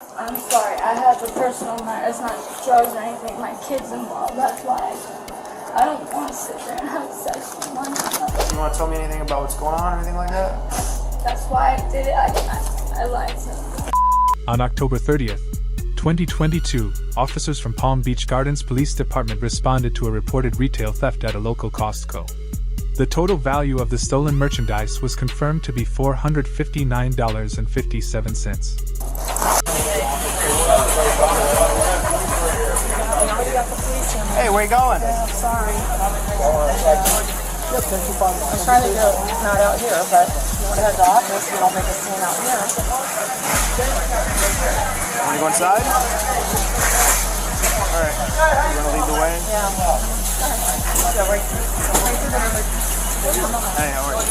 I'm sorry, I have a personal matter. It's not drugs or anything. My kid's involved. That's why I don't want to sit there and have sex with one. You want to tell me anything about what's going on or anything like that? That's why I did it. I lied to him. On October 30th, 2022, officers from Palm Beach Gardens Police Department responded to a reported retail theft at a local Costco. The total value of the stolen merchandise was confirmed to be $459.57. Hey, where you going? I'm sorry. I'm trying to go not out here, but you want to head to the office, we don't make a scene out here. Want to go inside? Alright. You want to lead the way? Yeah. Yeah, right through the river. Hey, how are you?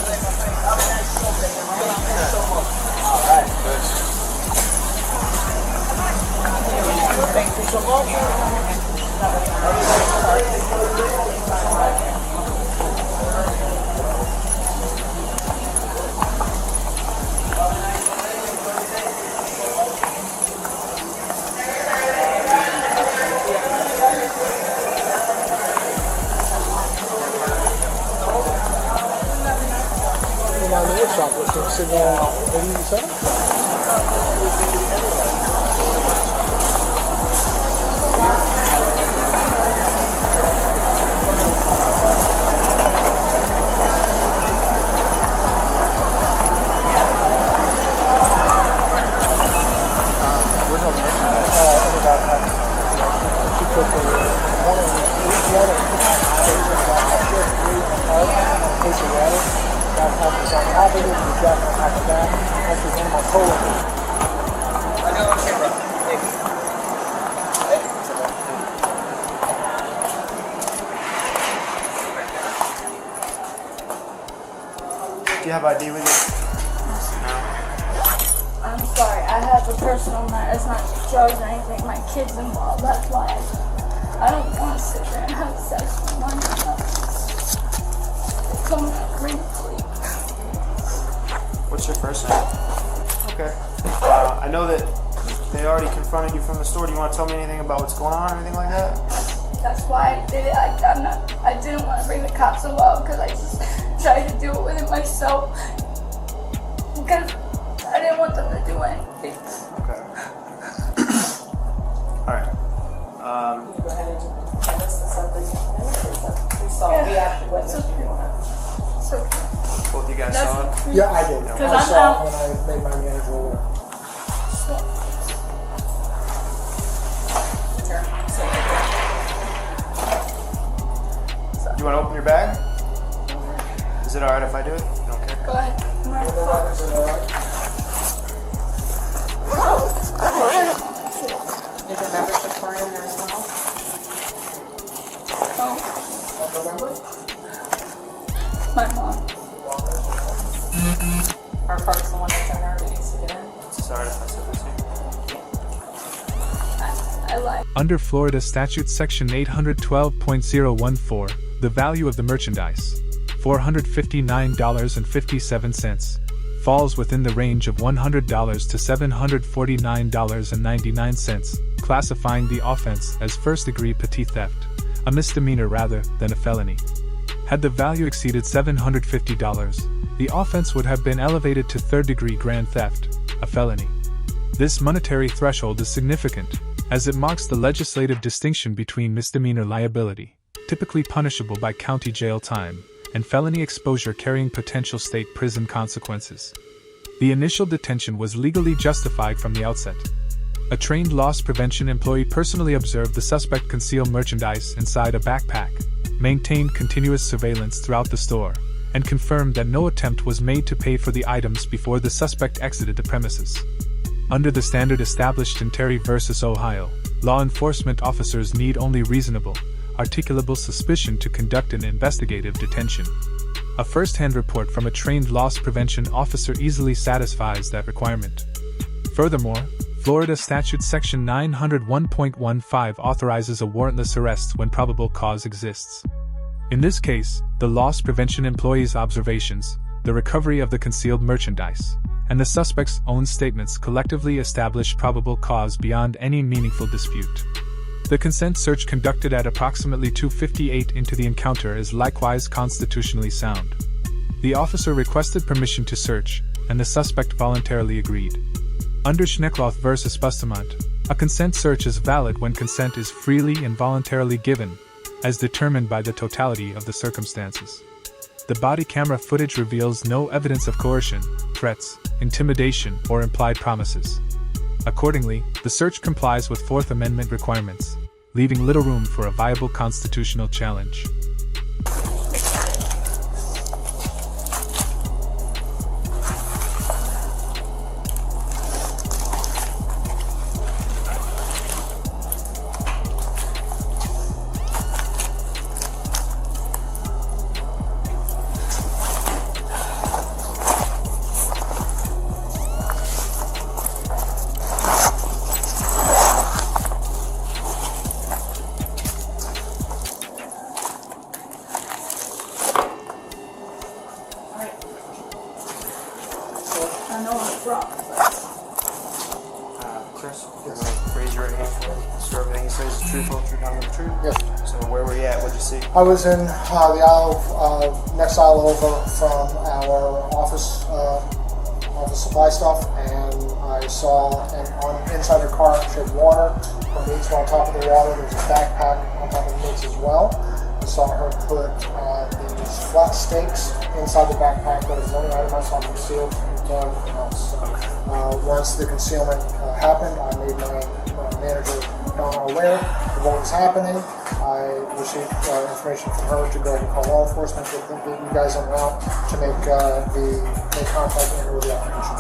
Thank you so much. The woodshop, which is sitting on 87. Do you have ID with you? I'm sorry, I have a personal matter. It's not drugs or anything. My kid's involved. That's why I don't want to sit there and have sex with one. Come briefly. What's your first name? Okay. I know that they already confronted you from the store. Do you want to tell me anything about what's going on or anything like that? That's why I did it. I didn't want to bring the cops involved because I just tried to do it with it myself. Because I didn't want them to do anything. Okay. Alright. Go ahead and give us the subject. We saw the after witness. So, Both you guys saw it? Yeah, I did. Because I I'm saw out. it when I made my manager aware. You want to open your bag? Is it alright if I do it? You don't care? go ahead. Is your membership card in there as well? Oh, my mom. Our card's the one that's in there that needs to get in? It's alright if I said this here. I lied. Under Florida Statute Section 812.014, the value of the merchandise, $459.57, falls within the range of $100 to $749.99, classifying the offense as first-degree petty theft, a misdemeanor rather than a felony. Had the value exceeded $750, the offense would have been elevated to third-degree grand theft, a felony. This monetary threshold is significant, as it marks the legislative distinction between misdemeanor liability, typically punishable by county jail time, and felony exposure carrying potential state prison consequences. The initial detention was legally justified from the outset. A trained loss prevention employee personally observed the suspect conceal merchandise inside a backpack, maintained continuous surveillance throughout the store, and confirmed that no attempt was made to pay for the items before the suspect exited the premises. Under the standard established in Terry v. Ohio, law enforcement officers need only reasonable, articulable suspicion to conduct an investigative detention. A first-hand report from a trained loss prevention officer easily satisfies that requirement. Furthermore, Florida Statute Section 901.15 authorizes a warrantless arrest when probable cause exists. In this case, the loss prevention employee's observations, the recovery of the concealed merchandise, and the suspect's own statements collectively establish probable cause beyond any meaningful dispute. The consent search conducted at approximately 2:58 into the encounter is likewise constitutionally sound. The officer requested permission to search, and the suspect voluntarily agreed. Under Schneckloth v. Bustamante, a consent search is valid when consent is freely and voluntarily given, as determined by the totality of the circumstances. The body camera footage reveals no evidence of coercion, threats, intimidation, or implied promises. Accordingly, the search complies with Fourth Amendment requirements, leaving little room for a viable constitutional challenge. I know I'm wrong. Chris, you're gonna raise your right hand for me. So everything he says is truthful, true, nothing but truth? Yes. So where were you at? What'd you see? I was in the aisle, next aisle over from our office supply stuff, and I saw inside her car she had water. Her meats were on top of the water. There was a backpack on top of the meats as well. I saw her put these flat steaks inside the backpack. That is the only item I saw concealed. No everything else. Once the concealment happened, I made my manager aware of what was happening. I received information from her to go ahead and call law enforcement, get you guys en route to make contact and with the application.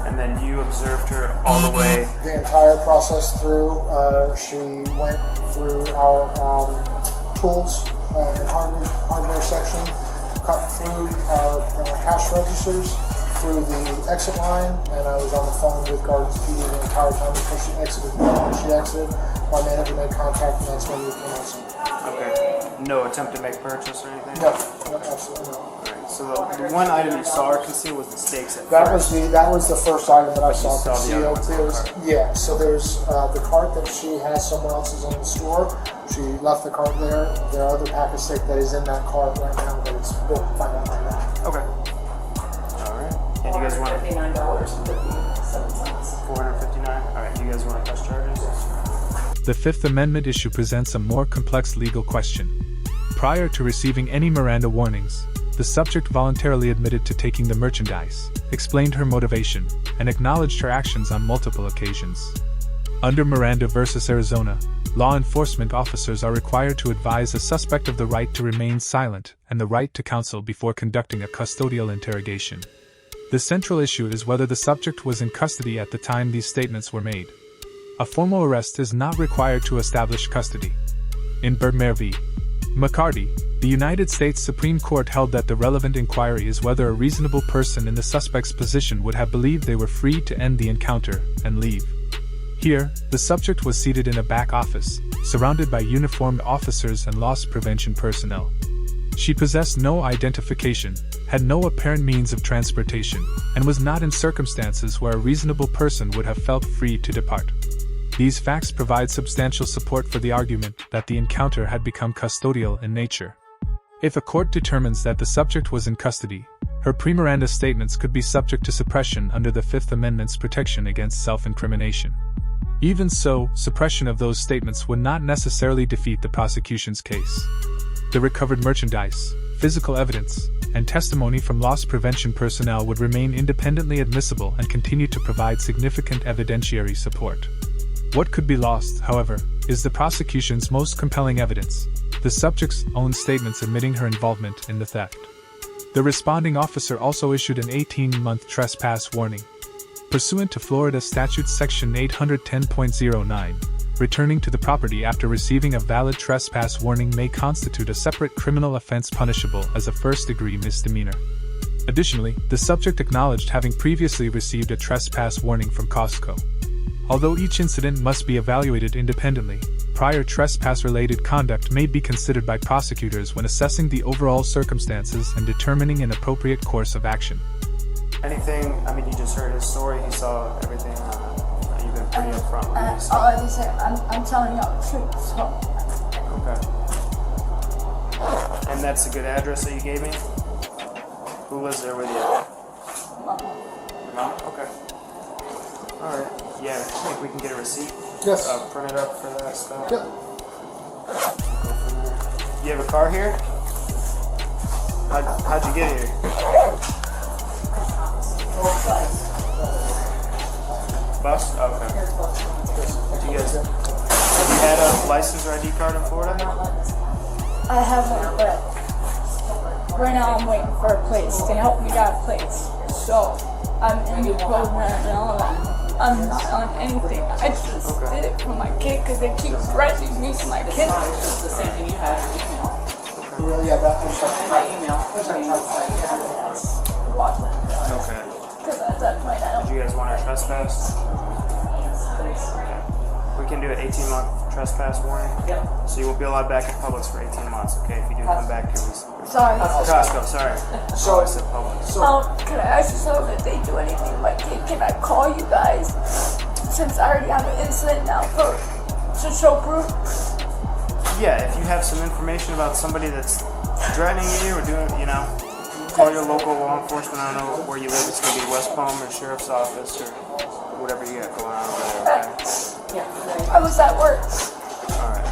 And then you observed her all the way. The entire process through. She went through our tools and hardware section, cut through our cash registers, through the exit line, and I was on the phone with Gardens PD the entire time until she exited. When she exited, my manager made contact, and that's when we came out. Okay. No attempt to make purchase or anything? No, absolutely not. Alright, so the one item you saw her conceal was the steaks at That first. was the first item that I saw saw the other concealed. ones in the Yeah, so there's the cart that she has somewhere else's in the store. She left the cart there. There are other pack of steak that is in that cart right now, but we'll find out right now. Okay. Alright. And you guys want $459.57. 459? Alright, you guys want to press charges? The Fifth Amendment issue presents a more complex legal question. Prior to receiving any Miranda warnings, the subject voluntarily admitted to taking the merchandise, explained her motivation, and acknowledged her actions on multiple occasions. Under Miranda v. Arizona, law enforcement officers are required to advise a suspect of the right to remain silent and the right to counsel before conducting a custodial interrogation. The central issue is whether the subject was in custody at the time these statements were made. A formal arrest is not required to establish custody. In Birdmere v. McCarty, the United States Supreme Court held that the relevant inquiry is whether a reasonable person in the suspect's position would have believed they were free to end the encounter and leave. Here, the subject was seated in a back office, surrounded by uniformed officers and loss prevention personnel. She possessed no identification, had no apparent means of transportation, and was not in circumstances where a reasonable person would have felt free to depart. These facts provide substantial support for the argument that the encounter had become custodial in nature. If a court determines that the subject was in custody, her pre-Miranda statements could be subject to suppression under the Fifth Amendment's protection against self-incrimination. Even so, suppression of those statements would not necessarily defeat the prosecution's case. The recovered merchandise, physical evidence, and testimony from loss prevention personnel would remain independently admissible and continue to provide significant evidentiary support. What could be lost, however, is the prosecution's most compelling evidence, the subject's own statements admitting her involvement in the theft. The responding officer also issued an 18-month trespass warning. Pursuant to Florida Statute Section 810.09, returning to the property after receiving a valid trespass warning may constitute a separate criminal offense punishable as a first-degree misdemeanor. Additionally, the subject acknowledged having previously received a trespass warning from Costco. Although each incident must be evaluated independently, prior trespass-related conduct may be considered by prosecutors when assessing the overall circumstances and determining an appropriate course of action. Anything, I mean, you just heard his story, he saw everything, you've been pretty upfront with me. So. All I can say, I'm telling y'all the truth, so. Okay. And that's a good address that you gave me? Who lives there with you? Mom. Mom? Okay. Alright. Yeah, I think we can get a receipt. Yes. Print it up for that stuff. Yeah. You have a car here? How'd you get here? Bus? Okay. Do you guys, have you had a license or ID card in Florida? I haven't, but right now I'm waiting for a place to help me get a place. So I'm in the program and all that. I'm not on anything. I just did it for my kid because they keep threatening me for my kid. It's the same thing you had in your email. Really, yeah, that, In my email, I mean, it's like, Okay. Because at that point I Do don't. you guys want to trespass? Okay. We can do an 18-month trespass warning. yeah. So you won't be allowed back in Publix for 18 months, okay? If you do come back here, Sorry. Costco, sorry. So- I said Publix. Can I ask you something? If they do anything like it, can I call you guys? Since I already have an incident now to show proof. Yeah, if you have some information about somebody that's threatening you or doing, call your local law enforcement. I don't know where you live. It's going to be West Palm or Sheriff's Office or whatever you got going on over there, okay? How was that work? Alright.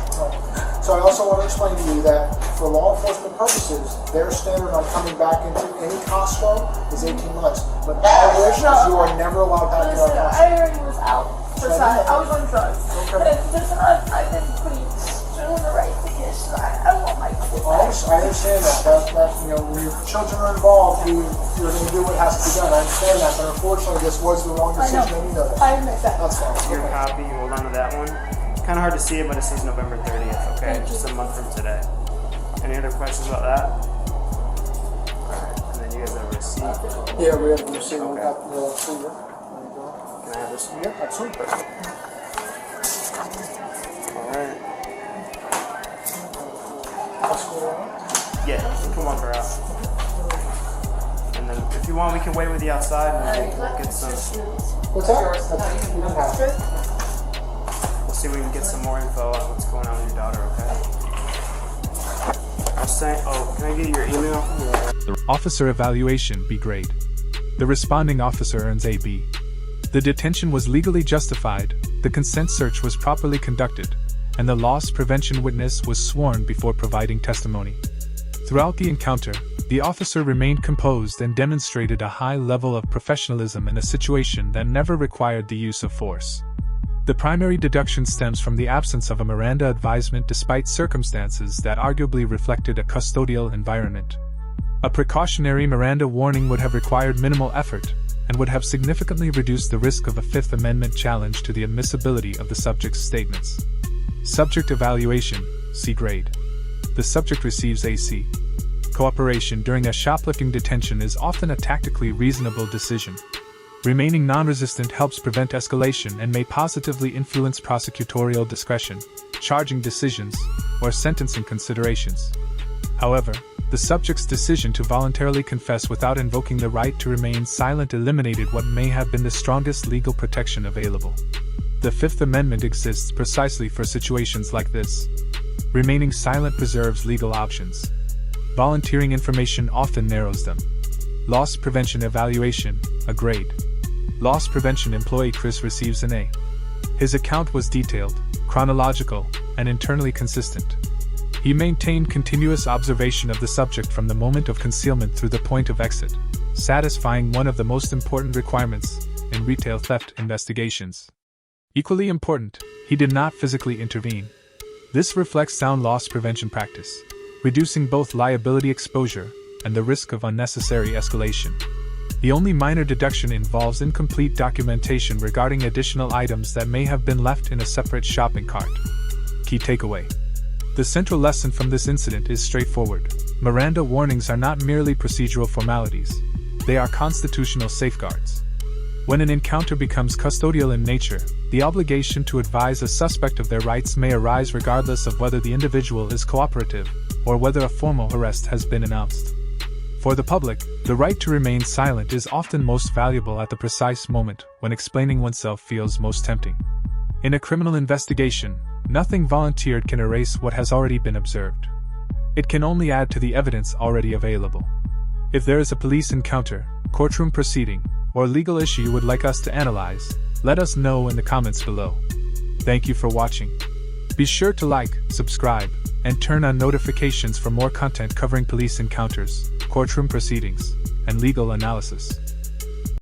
So I also want to explain to you that for law enforcement purposes, their standard on coming back into any Costco is 18 months. But our wish is you are never allowed back in our Listen, Costco. I already was out for time. I was on drugs. Okay. And listen, I've been doing the right thing. So I want my kid I back. understand that when your children are involved, you're going to do what has to be done. I understand that, but unfortunately, this was the wrong I decision, know. and you know that. I admit that. That's fine. Your copy, you hold on to that one. Kind of hard to see it, but it says November 30th, okay? Thank you. Just a month from today. Any other questions about that? Alright, and then you guys have a receipt. Yeah, we have to see. We Okay. got the receiver. Can I have this one? Yeah, absolutely. Alright. What's going on? Yeah, come on, her out. And then if you want, we can wait with you outside and we'll get some. What's that? You don't have it. We'll see if we can get some more info on what's going on with your daughter, okay? I was saying, can I get your email? The officer evaluation B grade. The responding officer earns a B. The detention was legally justified, the consent search was properly conducted, and the loss prevention witness was sworn before providing testimony. Throughout the encounter, the officer remained composed and demonstrated a high level of professionalism in a situation that never required the use of force. The primary deduction stems from the absence of a Miranda advisement despite circumstances that arguably reflected a custodial environment. A precautionary Miranda warning would have required minimal effort and would have significantly reduced the risk of a Fifth Amendment challenge to the admissibility of the subject's statements. Subject evaluation, C grade. The subject receives a C. Cooperation during a shoplifting detention is often a tactically reasonable decision. Remaining non-resistant helps prevent escalation and may positively influence prosecutorial discretion, charging decisions, or sentencing considerations. However, the subject's decision to voluntarily confess without invoking the right to remain silent eliminated what may have been the strongest legal protection available. The Fifth Amendment exists precisely for situations like this. Remaining silent preserves legal options. Volunteering information often narrows them. Loss prevention evaluation, a grade. Loss prevention employee Chris receives an A. His account was detailed, chronological, and internally consistent. He maintained continuous observation of the subject from the moment of concealment through the point of exit, satisfying one of the most important requirements in retail theft investigations. Equally important, he did not physically intervene. This reflects sound loss prevention practice, reducing both liability exposure and the risk of unnecessary escalation. The only minor deduction involves incomplete documentation regarding additional items that may have been left in a separate shopping cart. Key takeaway. The central lesson from this incident is straightforward. Miranda warnings are not merely procedural formalities. They are constitutional safeguards. When an encounter becomes custodial in nature, the obligation to advise a suspect of their rights may arise regardless of whether the individual is cooperative or whether a formal arrest has been announced. For the public, the right to remain silent is often most valuable at the precise moment when explaining oneself feels most tempting. In a criminal investigation, nothing volunteered can erase what has already been observed. It can only add to the evidence already available. If there is a police encounter, courtroom proceeding, or legal issue you would like us to analyze, let us know in the comments below. Thank you for watching. Be sure to like, subscribe, and turn on notifications for more content covering police encounters, courtroom proceedings, and legal analysis.